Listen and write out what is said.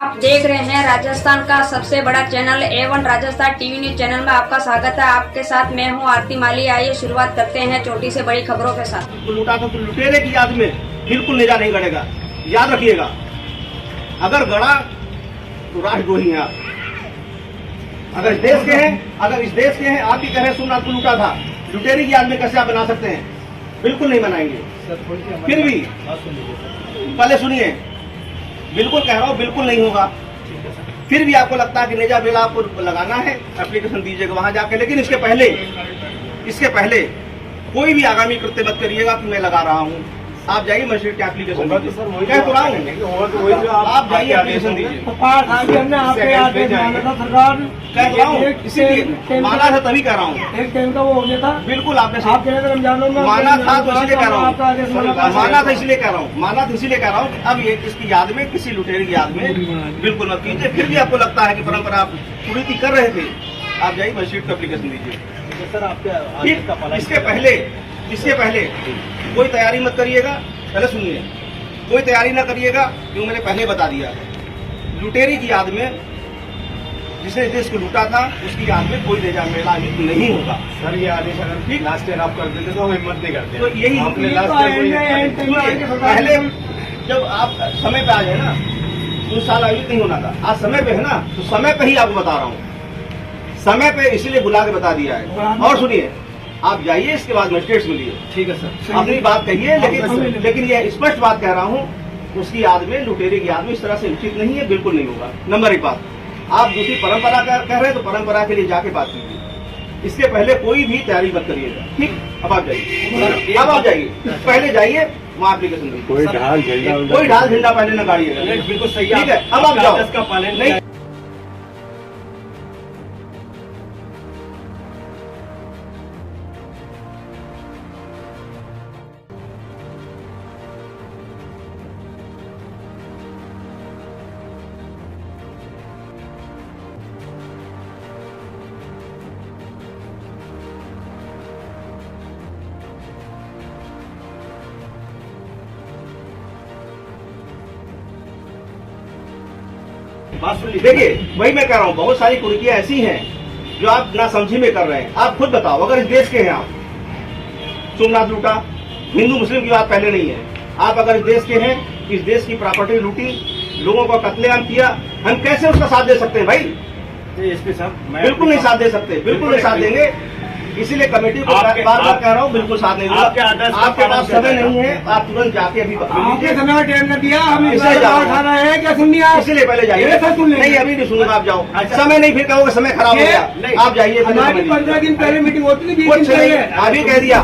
आप देख रहे हैं राजस्थान का सबसे बड़ा channel A1 Rajasthan TV news channel में आपका स्वागत है। आपके साथ मैं हूं आरती माली। आइए शुरुआत करते हैं छोटी से बड़ी खबरों के साथ। लूटा तो लुटेरे की याद में बिल्कुल नेजा नहीं गड़ेगा, याद रखिएगा। अगर गड़ा तो राष्ट्रद्रोही हैं आप। अगर इस देश के हैं, आप ही कह रहे हैं सोमनाथ को लूटा था, लुटेरे की याद में कैसे आप बना सकते हैं? बिल्कुल नहीं बनाएंगे। फिर भी पहले सुनिए, बिल्कुल कह रहा हूँ, बिल्कुल नहीं होगा। फिर भी आपको लगता है कि नेजा बिल आपको लगाना है, एप्लीकेशन दीजिएगा वहां जाके। लेकिन इसके पहले कोई भी आगामी कृत्य मत करिएगा कि मैं लगा रहा हूँ। आप जाइए मजिस्ट्रेट की एप्लीकेशन दीजिए। कह तो रहा हूँ, आप जाइए एप्लीकेशन दीजिए। कह तो रहा हूँ, इसीलिए माना था तभी कह रहा हूँ। बिल्कुल आपने माना था तो इसलिए कह रहा हूँ, माना था इसलिए कह रहा हूँ। अब ये इसकी याद में, किसी लुटेरे की याद में बिल्कुल मत कीजिए। फिर भी आपको लगता है कि परंपरा आप कुरीति कर रहे थे, आप जाइए मजिस्ट्रेट को एप्लीकेशन दीजिए। इसके पहले कोई तैयारी मत करिएगा। पहले सुनिए, कोई तैयारी ना करिएगा, क्यों मैंने पहले बता दिया। लुटेरी की याद में, जिसने देश को लूटा था, उसकी याद में कोई नेजा मेला नहीं होगा। सर ये आदेश अगर ठीक लास्ट ईयर आप कर देते तो हम हिम्मत नहीं करते। तो यही पहले जब आप समय पे आ जाए ना, 2 साल आयोजित नहीं होना था, आज समय पे है ना, तो समय पे ही आपको बता रहा हूँ। समय पे इसलिए बुला के बता दिया है। और सुनिए, आप जाइए, इसके बाद मजिस्ट्रेट से मिलिए। ठीक है सर, अपनी बात कहिए, लेकिन ये स्पष्ट बात कह रहा हूँ, उसकी याद में, लुटेरे की याद में इस तरह से उचित नहीं है, बिल्कुल नहीं होगा। नंबर 1 बात, आप दूसरी परंपरा कह रहे हैं तो परंपरा के लिए जाके बात कीजिए। इसके पहले कोई भी तैयारी मत करिएगा, ठीक? अब आप जाइए, पहले जाइए वहाँ एप्लीकेशन दीजिए। कोई ढाल झंडा पहले न गाड़िएगा। बिल्कुल सही ठीक है, अब आप जाओ। नहीं, बात सुन लीजिए। देखिए, वही मैं कह रहा हूँ, बहुत सारी कुरीतियां ऐसी हैं जो आप ना समझी में कर रहे हैं। आप खुद बताओ, अगर इस देश के हैं आप, सोमनाथ लूटा, हिंदू मुस्लिम की बात पहले नहीं है। आप अगर इस देश के हैं, इस देश की प्रॉपर्टी लूटी, लोगों का कत्लेआम किया, हम कैसे उसका साथ दे सकते हैं भाई? एसपी साहब, बिल्कुल नहीं साथ दे सकते, बिल्कुल नहीं साथ देंगे। इसीलिए कमेटी को बार बार कह रहा हूँ, बिल्कुल साथ नहीं दूंगा। आपके पास समय नहीं है, आप तुरंत जाके अभी आपके समय में टाइम न दिया, हम इसलिए उठा रहे हैं क्या सुनिए आप? इसीलिए पहले जाइए। नहीं, अभी नहीं सुनूंगा, आप जाओ। समय नहीं, फिर कहोगे समय खराब हो गया। आप जाइए, हमारी 15 दिन पहले मीटिंग होती थी, 20 दिन कुछ नहीं, पहले अभी कह दिया।